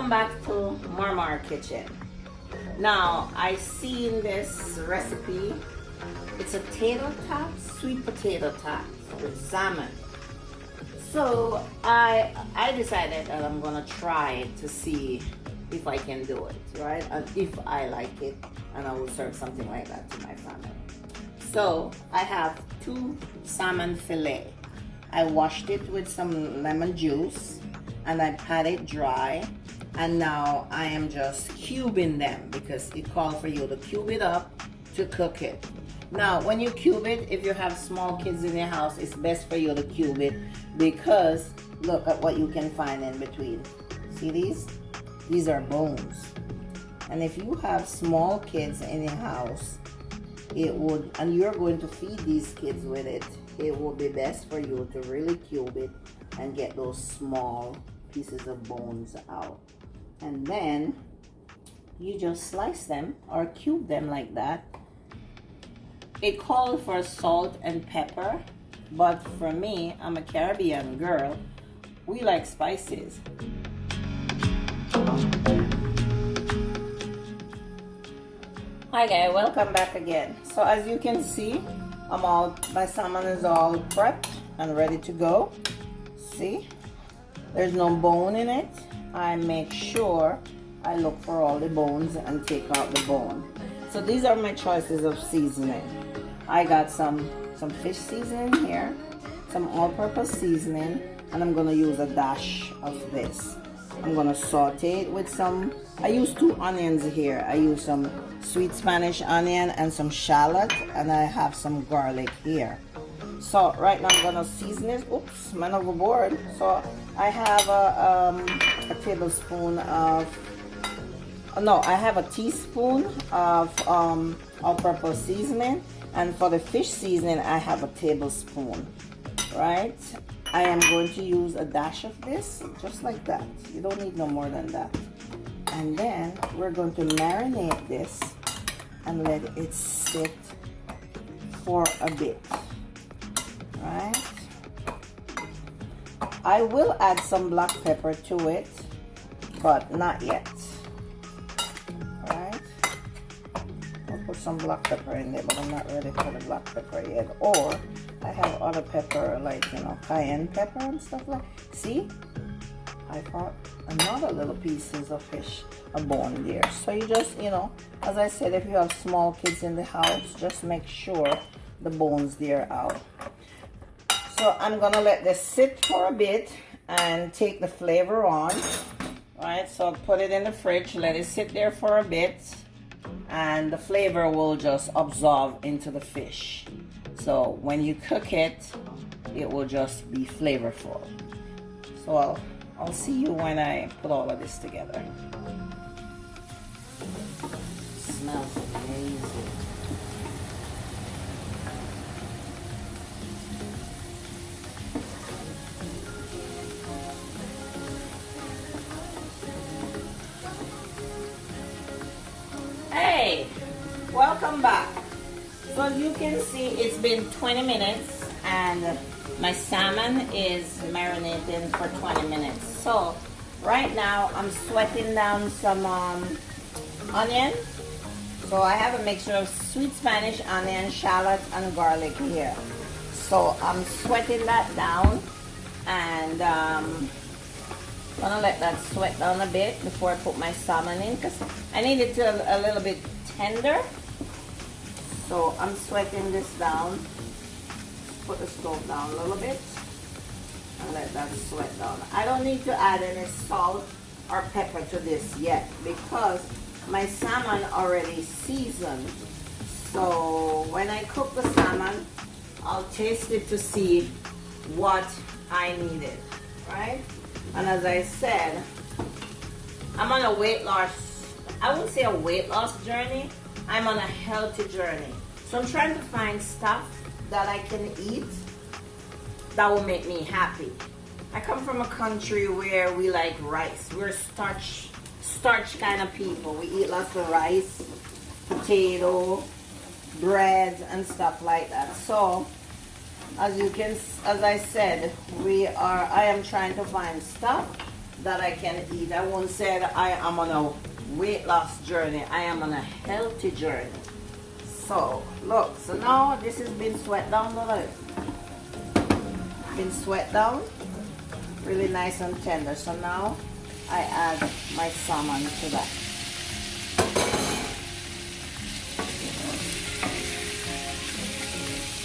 Welcome back to Marmar Kitchen. Now, I seen this recipe. It's a potato tots, sweet potato tots with salmon. So I decided that I'm gonna try it to see if I can do it, right? And if I like it, and I will serve something like that to my family. So I have 2 salmon fillet. I washed it with some lemon juice and I pat it dry, and now I am just cubing them because it calls for you to cube it up to cook it. Now when you cube it, if you have small kids in your house, it's best for you to cube it because look at what you can find in between. See these? These are bones. And if you have small kids in your house, it would, and you're going to feed these kids with it, it will be best for you to really cube it and get those small pieces of bones out. And then you just slice them or cube them like that. It called for salt and pepper, but for me, I'm a Caribbean girl, we like spices. Hi guys, welcome back again. So as you can see, my salmon is all prepped and ready to go. See, there's no bone in it. I make sure I look for all the bones and take out the bone. So these are my choices of seasoning. I got some fish seasoning here, some all-purpose seasoning, and I'm gonna use a dash of this. I'm gonna saute it with some, I use 2 onions here. I use some sweet Spanish onion and some shallot, and I have some garlic here. So right now I'm gonna season it. Oops, man overboard. So I have a tablespoon of, no, I have a teaspoon of all-purpose seasoning, and for the fish seasoning I have a tablespoon, right? I am going to use a dash of this, just like that. You don't need no more than that. And then we're going to marinate this and let it sit for a bit, right? I will add some black pepper to it, but not yet, right? I'll put some black pepper in there, but I'm not ready for the black pepper yet. Or I have other pepper, like, you know, cayenne pepper and stuff like. See, I brought another little pieces of fish, a bone there. So you just, you know, as I said, if you have small kids in the house, just make sure the bones there out. So I'm gonna let this sit for a bit and take the flavor on. Right, so put it in the fridge, let it sit there for a bit, and the flavor will just absorb into the fish. So when you cook it, it will just be flavorful. So I'll see you when I put all of this together. Smells amazing. Hey, welcome back. So as you can see, it's been 20 minutes and my salmon is marinating for 20 minutes. So right now I'm sweating down some onion. So I have a mixture of sweet Spanish onion, shallot, and garlic here. So I'm sweating that down, and I'm gonna let that sweat down a bit before I put my salmon in, because I need it to a little bit tender. So I'm sweating this down. Put the stove down a little bit and let that sweat down. I don't need to add any salt or pepper to this yet because my salmon already seasoned. So when I cook the salmon, I'll taste it to see what I needed, right? And as I said, I'm on a weight loss, I wouldn't say a weight loss journey, I'm on a healthy journey. So I'm trying to find stuff that I can eat that will make me happy. I come from a country where we like rice. We're starch kind of people. We eat lots of rice, potato, bread, and stuff like that. So as I said, I am trying to find stuff that I can eat. I won't say that I am on a weight loss journey. I am on a healthy journey. So look, so now this has been sweat down, look at it. Been sweat down, really nice and tender. So now I add my salmon to that.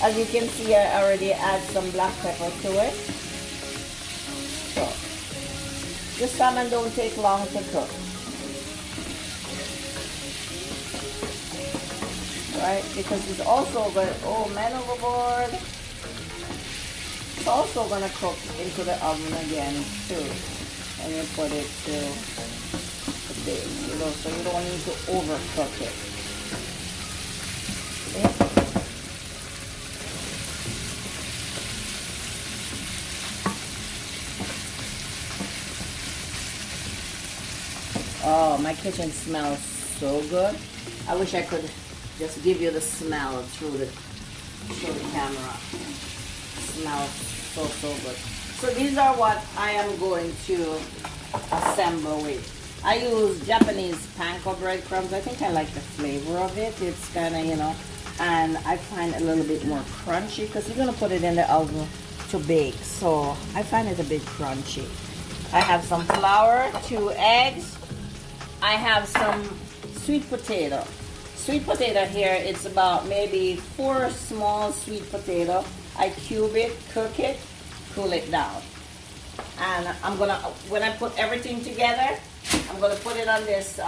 As you can see, I already add some black pepper to it. So the salmon don't take long to cook. Right? Because it's also going to, oh man overboard. It's also going to cook into the oven again too. And you put it to the bake, you know, so you don't need to overcook it. See? Oh, my kitchen smells so good. I wish I could just give you the smell through the camera. Smells so good. So these are what I am going to assemble with. I use Japanese panko breadcrumbs. I think I like the flavor of it. It's kind of, you know, and I find it a little bit more crunchy because you're going to put it in the oven to bake. So I find it a bit crunchy. I have some flour, 2 eggs. I have some sweet potato. Sweet potato here, it's about maybe 4 small sweet potato. I cube it, cook it, cool it down. And I'm gonna, when I put everything together, I'm gonna put it on this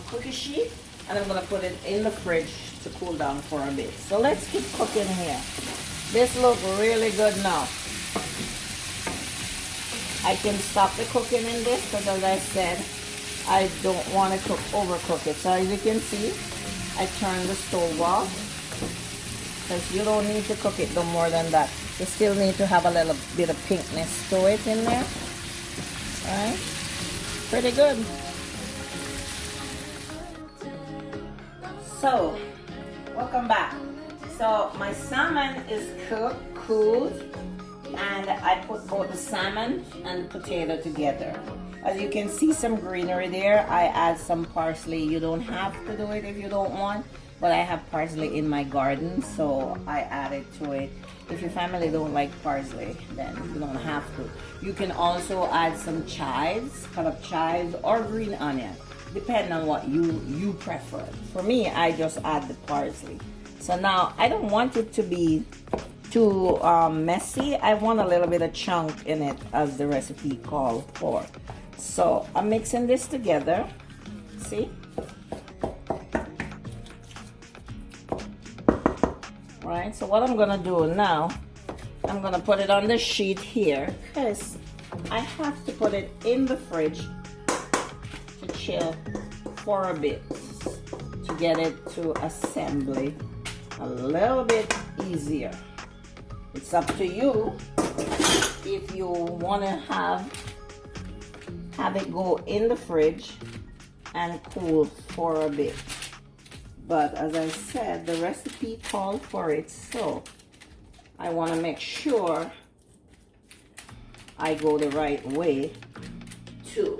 cookie sheet and I'm gonna put it in the fridge to cool down for a bit. So let's keep cooking here. This looks really good now. I can stop the cooking in this because, as I said, I don't want to overcook it. So as you can see, I turn the stove off because you don't need to cook it no more than that. You still need to have a little bit of pinkness to it in there. All right, pretty good. So, welcome back. So my salmon is cooled, and I put both the salmon and potato together. As you can see, some greenery there. I add some parsley. You don't have to do it if you don't want, but I have parsley in my garden, so I add it to it. If your family don't like parsley, then you don't have to. You can also add some chives, cut up chives, or green onion, depending on what you prefer. For me, I just add the parsley. So now, I don't want it to be too messy. I want a little bit of chunk in it, as the recipe calls for. So I'm mixing this together. See? Right, so what I'm gonna do now, I'm gonna put it on the sheet here because I have to put it in the fridge to chill for a bit to get it to assembly a little bit easier. It's up to you if you want to have it go in the fridge and cool for a bit. But as I said, the recipe called for it, so I want to make sure I go the right way too.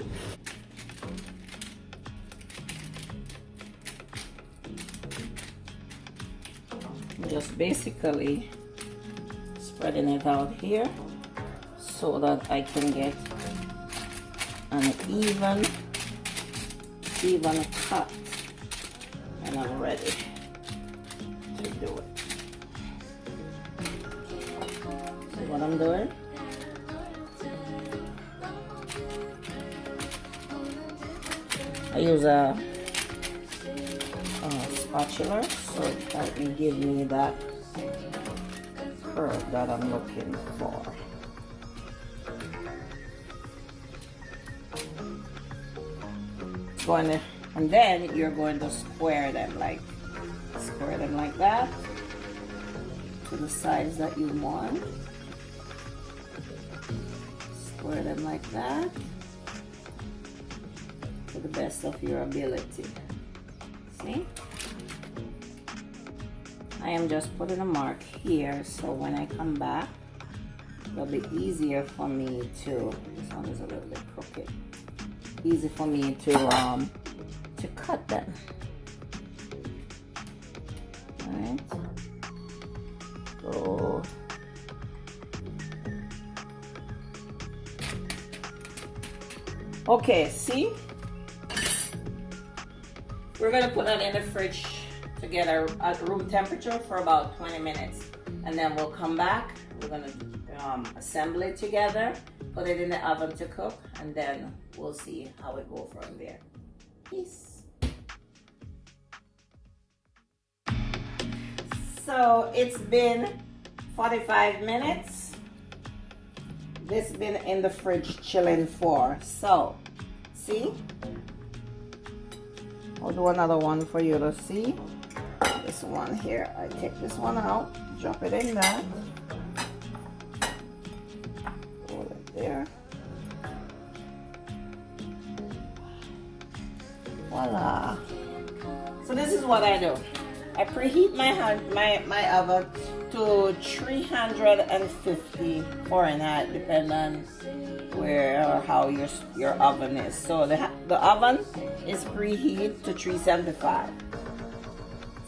Just basically spreading it out here so that I can get an even cut, and I'm ready to do it. See what I'm doing? I use a spatula so that will give me that curve that I'm looking for. And then you're going to square them like that to the size that you want. Square them like that to the best of your ability. See? I am just putting a mark here so when I come back it'll be easier for me to, this one is a little bit crooked, easy for me to cut them. Alright, so okay, see, we're gonna put that in the fridge to get at room temperature for about 20 minutes, and then we'll come back. We're gonna assemble it together, put it in the oven to cook, and then we'll see how it goes from there. Peace. So it's been 45 minutes. This has been in the fridge chilling for, so see, I'll do another one for you to see. This one here, I take this one out, drop it in there, roll it there, voila. So this is what I do. I preheat my oven to 350 Fahrenheit, depending on where or how your oven is. So the oven is preheat to 375.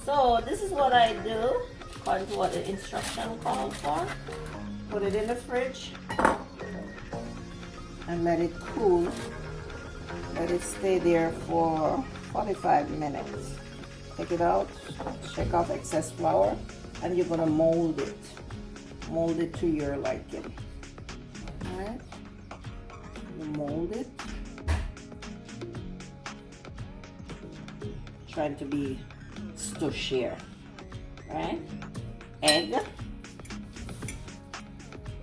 So this is what I do according to what the instruction called for. Put it in the fridge and let it cool. Let it stay there for 45 minutes. Take it out, shake off excess flour, and you're gonna mold it. Mold it to your liking. Alright? You mold it. Trying to be stush here. Right? Egg.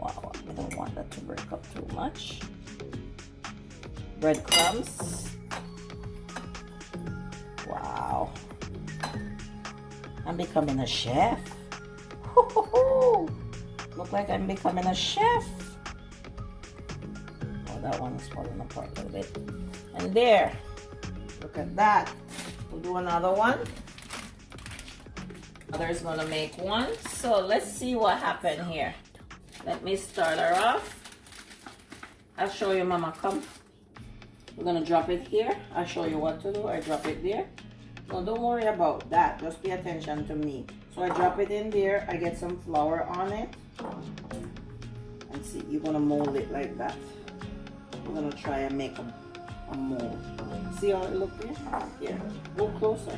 Wow, I don't want that to break up too much. Breadcrumbs. Wow. I'm becoming a chef. Look like I'm becoming a chef. Oh, that one is falling apart a little bit. And there. Look at that. We'll do another one. Mother's gonna make one. So let's see what happened here. Let me start her off. I'll show you, Mama. Come. We're gonna drop it here. I'll show you what to do. I drop it there. No, don't worry about that. Just pay attention to me. So I drop it in there. I get some flour on it. And see, you're gonna mold it like that. We're gonna try and make a mold. See how it looks there? Yeah. Go closer.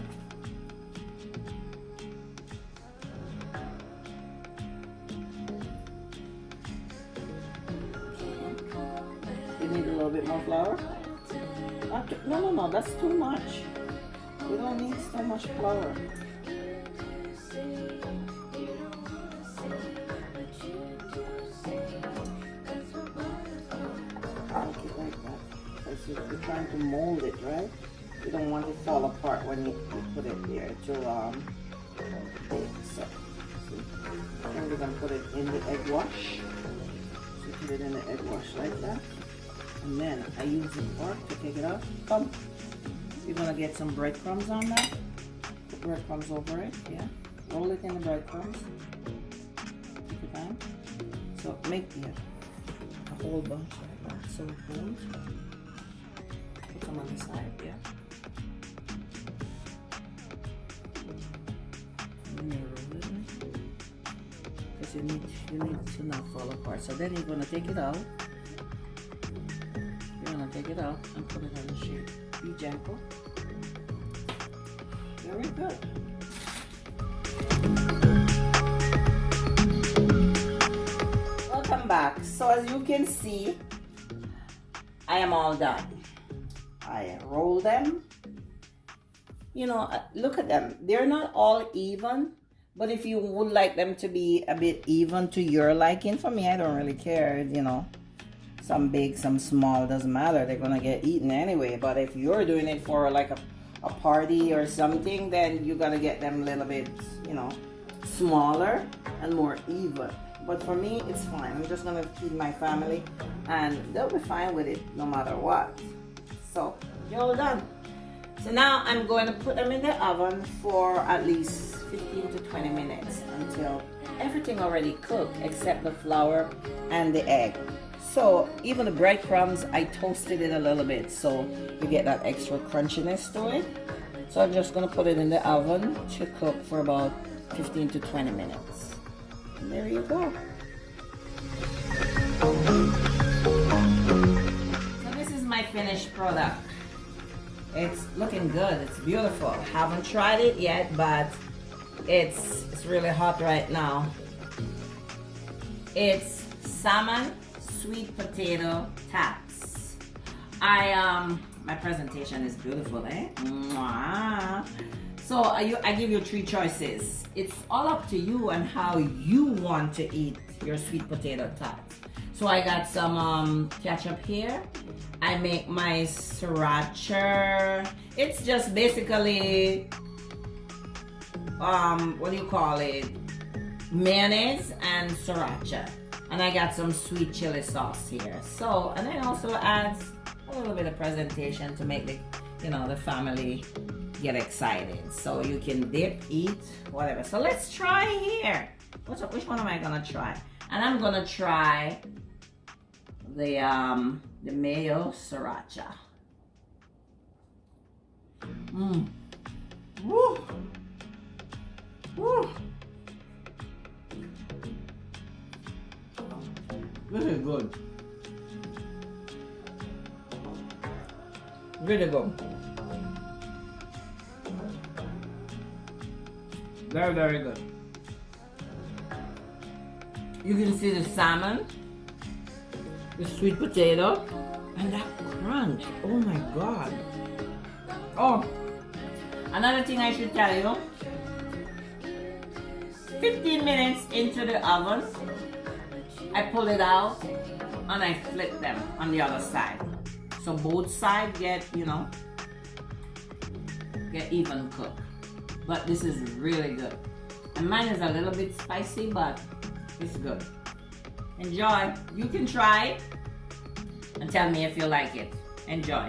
You need a little bit more flour? No, that's too much. We don't need so much flour. Make it like that. Because you're trying to mold it, right? You don't want it to fall apart when you put it there to bake. So, see? And we're gonna put it in the egg wash. So put it in the egg wash like that. And then I use the fork to take it out. Come. You're gonna get some breadcrumbs on that. Put breadcrumbs over it, yeah. Roll it in the breadcrumbs. Take your time. So make a whole bunch like that. So it holds. Put them on the side, yeah. And then you roll it, because you need to not fall apart. So then you're gonna take it out. You're gonna take it out and put it on the shape. Be gentle. Very good. Welcome back. So as you can see, I am all done. I roll them. You know, look at them. They're not all even, but if you would like them to be a bit even to your liking, for me, I don't really care, you know. Some big, some small, doesn't matter. They're gonna get eaten anyway. But if you're doing it for like a party or something, then you're gonna get them a little bit, you know, smaller and more even. But for me, it's fine. I'm just gonna feed my family and they'll be fine with it no matter what. So, you're all done. So now I'm going to put them in the oven for at least 15 to 20 minutes until everything already cooked except the flour and the egg. So even the breadcrumbs, I toasted it a little bit so you get that extra crunchiness to it. So I'm just going to put it in the oven to cook for about 15 to 20 minutes. And there you go. So this is my finished product. It's looking good. It's beautiful. Haven't tried it yet, but it's really hot right now. It's salmon sweet potato tots. My presentation is beautiful, eh? Mwah. So I give you 3 choices. It's all up to you and how you want to eat your sweet potato tots. So I got some ketchup here. I make my sriracha. It's just basically what do you call it? Mayonnaise and sriracha. And I got some sweet chili sauce here. So, and then also adds a little bit of presentation to make the family get excited. So you can dip, eat, whatever. So let's try here. Which one am I gonna try? And I'm gonna try the mayo sriracha. Woo! Woo! This is good. Really good. Very, very good. You can see the salmon, the sweet potato, and that crunch. Oh my God. Oh, another thing I should tell you. 15 minutes into the oven, I pull it out and I flip them on the other side. So both sides get even cooked. But this is really good. And mine is a little bit spicy, but it's good. Enjoy. You can try it and tell me if you like it. Enjoy.